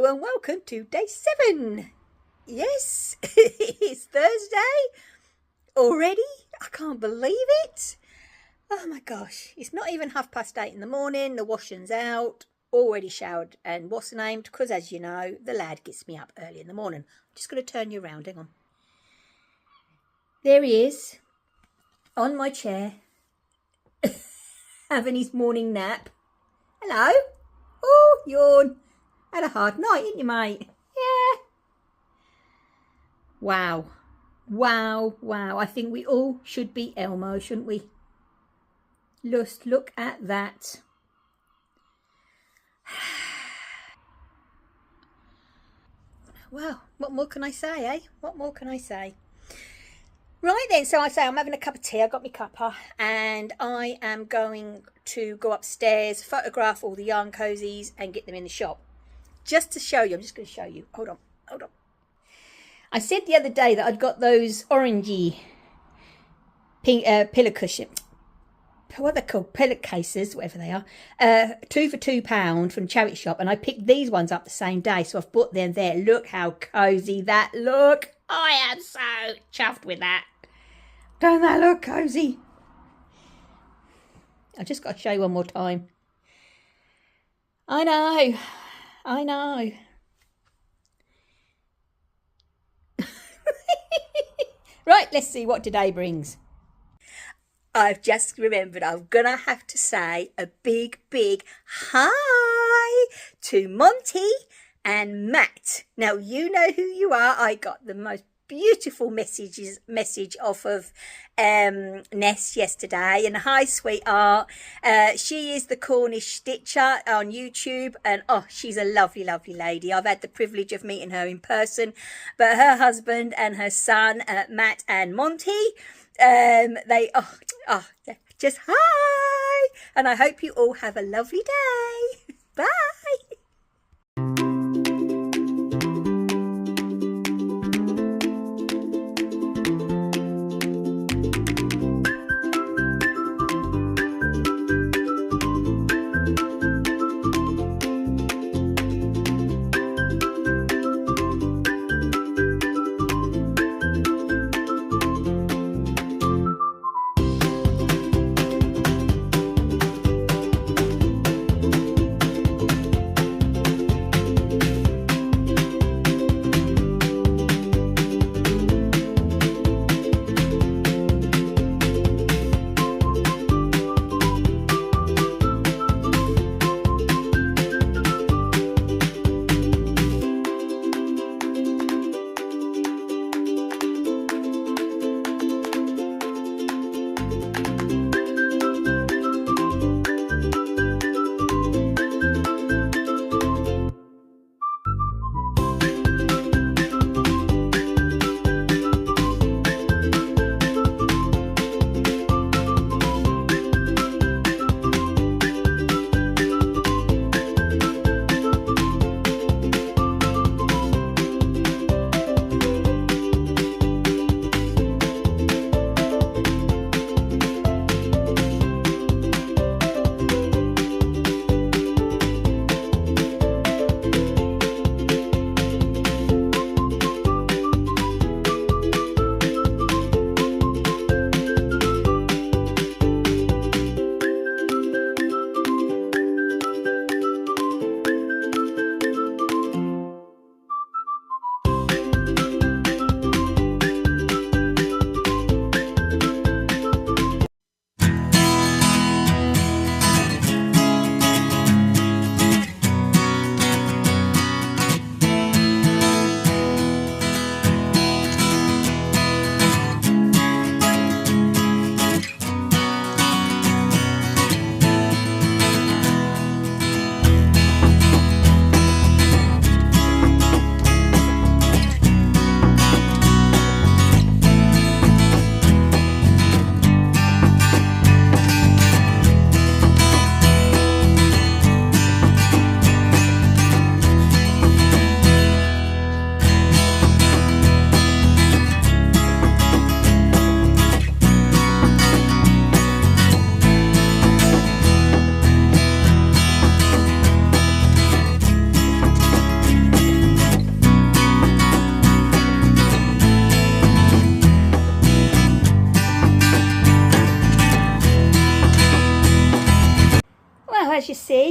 and welcome to day 7. Yes, it's Thursday already. I can't believe it. Oh my gosh, it's not even 8:30 in the morning. The washing's out, already showered and what's named, because as you know, the lad gets me up early in the morning. I'm just going to turn you around, hang on. There he is, on my chair, having his morning nap. Hello. Oh, yawn. Had a hard night, didn't you, mate? Yeah. Wow. Wow, wow. I think we all should be Elmo, shouldn't we? Just look at that. Well, what more can I say, eh? What more can I say? Right then, so I say I'm having a cup of tea. I got my cuppa and I am going to go upstairs, photograph all the yarn cozies and get them in the shop. Just to show you, I'm just going to show you. Hold on. I said the other day that I'd got those orangey pink pillow cushion. What are they called? Pillow cases, whatever they are. 2 for £2 from charity shop, and I picked these ones up the same day, so I've put them there. Look how cozy that look. I am so chuffed with that. Don't that look cozy? I just got to show you one more time. I know. Right, let's see what today brings. I've just remembered I'm going to have to say a big hi to Monty and Matt. Now, you know who you are. I got the most beautiful message off of Ness yesterday, and hi sweetheart. She is the Cornish Stitcher on YouTube, and oh, she's a lovely lady. I've had the privilege of meeting her in person, but her husband and her son, Matt and Monty, they just hi, and I hope you all have a lovely day. Bye.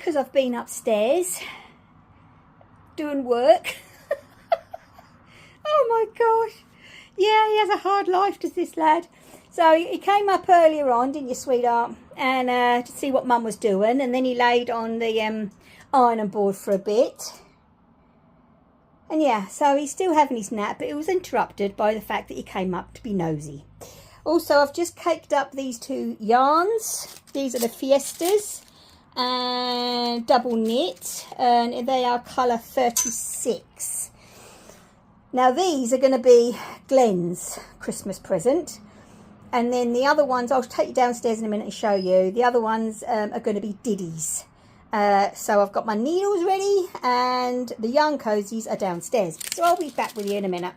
because I've been upstairs doing work. Oh my gosh. Yeah, he has a hard life, does this lad. So he came up earlier on, didn't you, sweetheart? And to see what Mum was doing. And then he laid on the ironing board for a bit. And yeah, so he's still having his nap, but it was interrupted by the fact that he came up to be nosy. Also, I've just caked up these 2 yarns. These are the Fiestas and double knit, and they are colour 36. Now these are going to be Glenn's Christmas present, and then the other ones, I'll take you downstairs in a minute and show you. The other ones are going to be Diddy's. So I've got my needles ready, and the yarn cozies are downstairs. So I'll be back with you in a minute.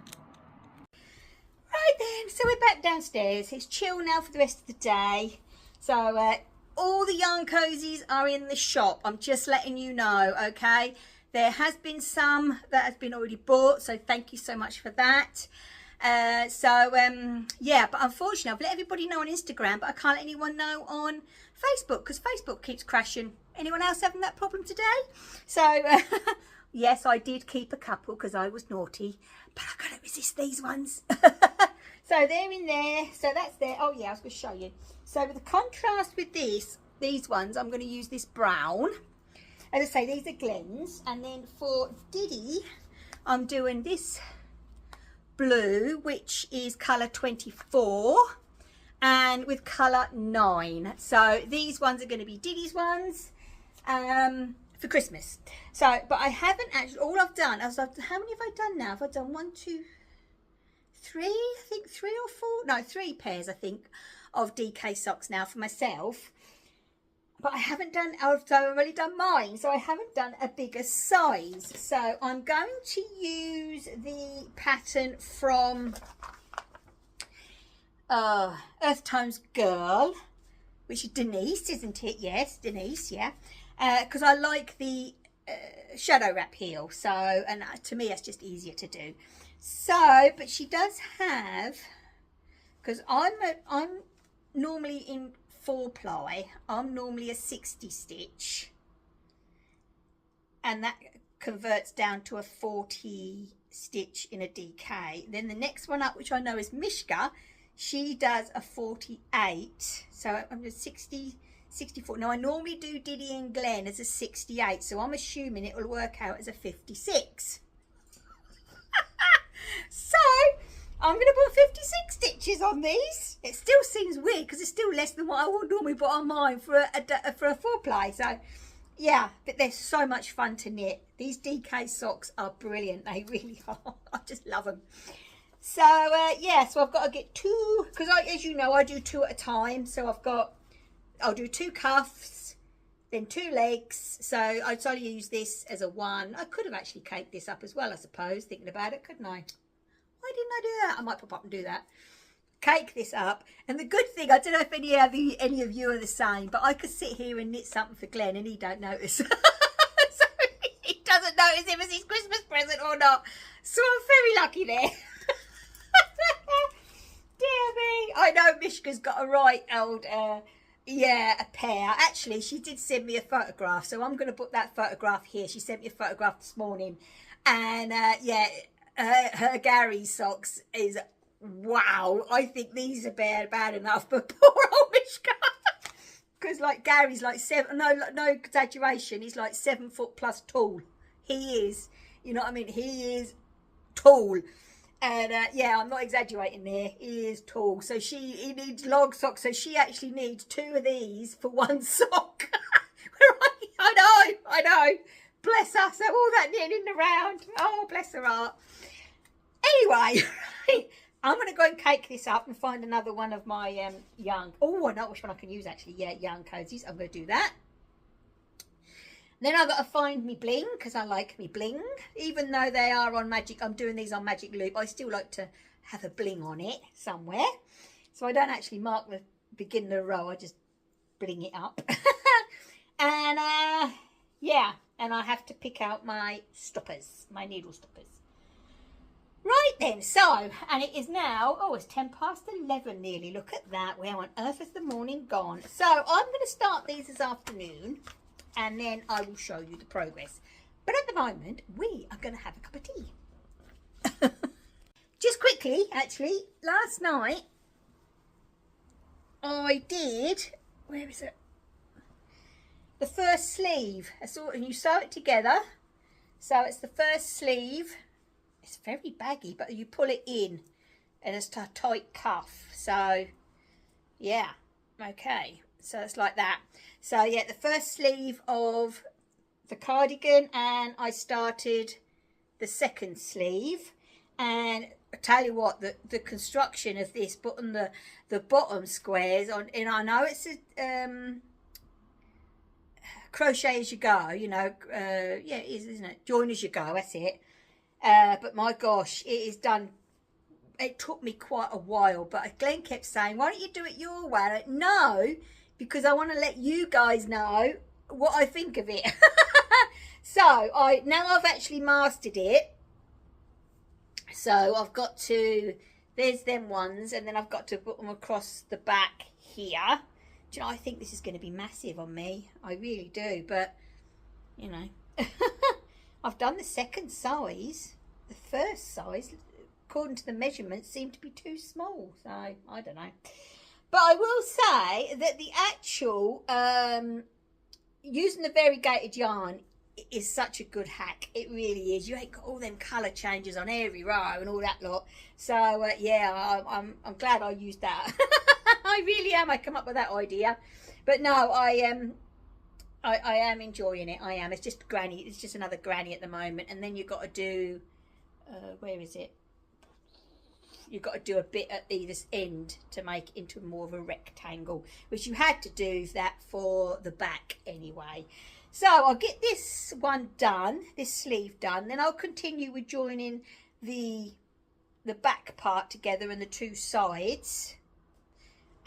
Right then, so we're back downstairs. It's chill now for the rest of the day. So all the yarn cozies are in the shop. I'm just letting you know, okay? There has been some that has been already bought, so thank you so much for that. Yeah, but unfortunately I've let everybody know on Instagram, but I can't let anyone know on Facebook because Facebook keeps crashing. Anyone else having that problem today? So yes, I did keep a couple because I was naughty, but I couldn't resist these ones. So they're in there, so that's there. Oh yeah, I was going to show you. So with the contrast with these ones, I'm going to use this brown. As I say, these are Glenn's, and then for Diddy I'm doing this blue, which is colour 24, and with colour 9. So these ones are going to be Diddy's ones for Christmas. So, but I haven't actually, all I've done, how many have I done now? Have I done 1, 2, 3? I think 3 or 4, no, 3 pairs I think of DK socks now for myself. But I haven't done, I've already done mine, so I haven't done a bigger size. So I'm going to use the pattern from Earth Tones Girl, which is Denise, isn't it? Yes, Denise, yeah. Because I like the shadow wrap heel, so, and to me it's just easier to do. So, but she does have, because I'm normally in 4-ply, I'm normally a 60 stitch, and that converts down to a 40 stitch in a DK. Then the next one up, which I know is Mishka, she does a 48, so I'm just 60, 64. Now I normally do Diddy and Glenn as a 68, so I'm assuming it will work out as a 56. So I'm going to put 56 stitches on these. It still seems weird because it's still less than what I would normally put on mine for a 4-ply. So yeah, but they're so much fun to knit. These DK socks are brilliant. They really are. I just love them. So yeah, so I've got to get 2, because as you know, I do 2 at a time. So I'll do 2 cuffs, then 2 legs. So I'd sort of use this as a 1. I could have actually caked this up as well, I suppose, thinking about it, couldn't I? Why didn't I do that? I might pop up and do that. Cake this up. And the good thing, I don't know if any of you are the same, but I could sit here and knit something for Glenn and he don't notice. So he doesn't notice if it's his Christmas present or not. So I'm very lucky there. Dear me. I know Mishka's got a right old, yeah, a pair. Actually, she did send me a photograph, so I'm going to put that photograph here. She sent me a photograph this morning. And yeah, her Gary's socks is, wow. I think these are bad enough, but poor old Mishka. Because like Gary's like 7, no exaggeration, he's like 7 foot plus tall. He is, you know what I mean? He is tall. And yeah, I'm not exaggerating there. He is tall. So he needs long socks. So she actually needs 2 of these for 1 sock. I know. Bless her. So all that knitting around. Oh, bless her heart. Anyway, I'm going to go and cake this up and find another one of my yarn. Oh, I know which one I can use actually. Yeah, yarn cozies. I'm going to do that. Then I've got to find me bling, because I like me bling. Even though they are on magic, I'm doing these on magic loop, I still like to have a bling on it somewhere. So I don't actually mark the beginning of the row, I just bling it up. And yeah, and I have to pick out my stoppers, my needle stoppers. Right then, so, and it is now, oh, it's 10 past 11 nearly. Look at that. Where on earth is the morning gone? So I'm going to start these this afternoon. and then I will show you the progress. But at the moment, we are going to have a cup of tea. Just quickly, actually, last night I did, where is it? The first sleeve. And you sew it together. So it's the first sleeve. It's very baggy, but you pull it in and it's a tight cuff. So, yeah, okay. So it's like that. So, yeah, the first sleeve of the cardigan, and I started the second sleeve. And I tell you what, the construction of this, putting the bottom squares on, and I know it's a crochet as you go, you know, yeah, it is, isn't it? Join as you go, that's it. But my gosh, it is done. It took me quite a while, but Glenn kept saying, why don't you do it your way? Like, no, because I want to let you guys know what I think of it. So now I've actually mastered it. So I've got to, there's them ones, and then I've got to put them across the back here. Do you know, I think this is going to be massive on me. I really do, but, you know. I've done the second size. The first size, according to the measurements, seemed to be too small. So, I don't know. But I will say that the actual, using the variegated yarn is such a good hack. It really is. You ain't got all them colour changes on every row and all that lot. So, yeah, I'm glad I used that. I really am. I come up with that idea. But no, I am enjoying it. I am. It's just granny. It's just another granny at the moment. And then you've got to do, where is it? You've got to do a bit at either end to make into more of a rectangle, which you had to do that for the back anyway. So I'll get this one done, this sleeve done, then I'll continue with joining the back part together and the two sides,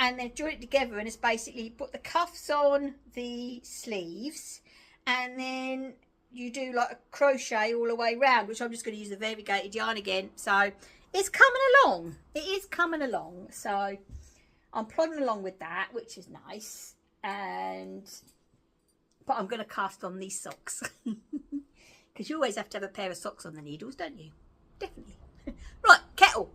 and then join it together, and it's basically put the cuffs on the sleeves, and then you do like a crochet all the way around, which I'm just going to use the variegated yarn again. So it's coming along. It is coming along. So I'm plodding along with that, which is nice. But I'm going to cast on these socks. Because you always have to have a pair of socks on the needles, don't you? Definitely. Right, kettle.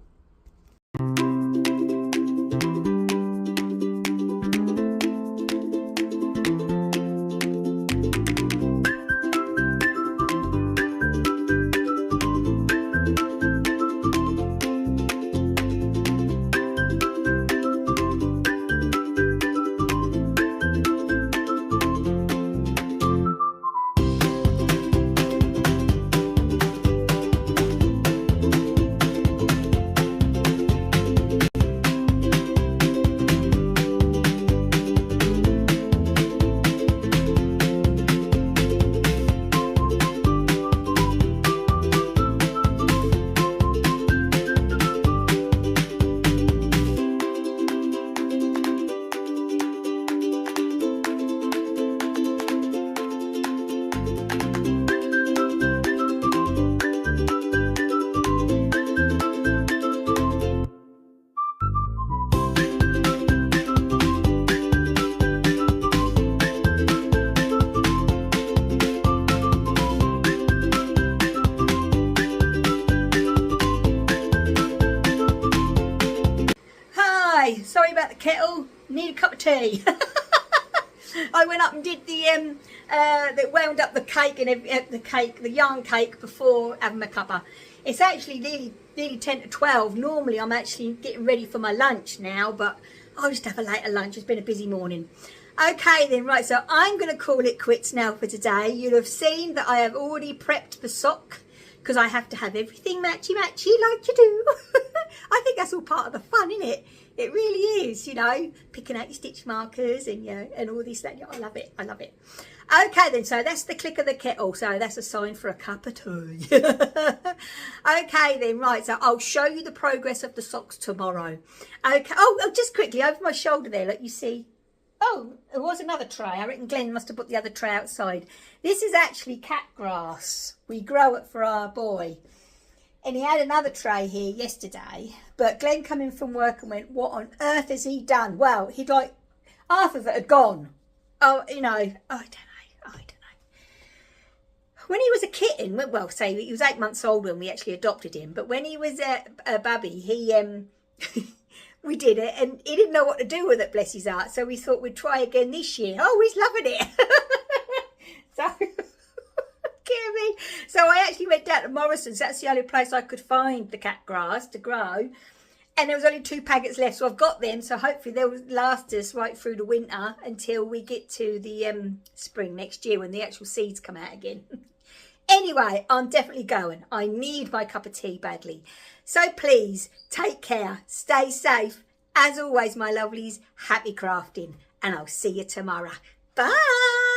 Sorry about the kettle. Need a cup of tea. I went up and did the wound up the cake and the yarn cake before having my cuppa. It's actually nearly 10 to 12. Normally I'm actually getting ready for my lunch now, but I'll just have a later lunch. It's been a busy morning. Okay then, right, so I'm going to call it quits now for today. You'll have seen that I have already prepped the sock, because I have to have everything matchy-matchy like you do. I think that's all part of the fun, isn't it? It really is, you know, picking out your stitch markers and, you know, and all this, that. I love it. I love it. Okay then, so that's the click of the kettle. So that's a sign for a cup of tea. Okay then, right, so I'll show you the progress of the socks tomorrow. Okay, oh, just quickly, over my shoulder there, look, you see. Oh, there was another tray. I reckon Glenn must have put the other tray outside. This is actually cat grass. We grow it for our boy. And he had another tray here yesterday. But Glenn come in from work and went, what on earth has he done? Well, he'd like, half of it had gone. Oh, you know, I don't know. I don't know. When he was a kitten, well, say he was 8 months old when we actually adopted him, but when he was a baby, he we did it, and he didn't know what to do with it, bless his heart. So we thought we'd try again this year. Oh, he's loving it. So, me. So I actually went down to Morrison's. That's the only place I could find the cat grass to grow. And there was only 2 packets left, so I've got them. So hopefully they'll last us right through the winter until we get to the spring next year when the actual seeds come out again. Anyway, I'm definitely going. I need my cup of tea badly. So please, take care. Stay safe. As always, my lovelies, happy crafting. And I'll see you tomorrow. Bye.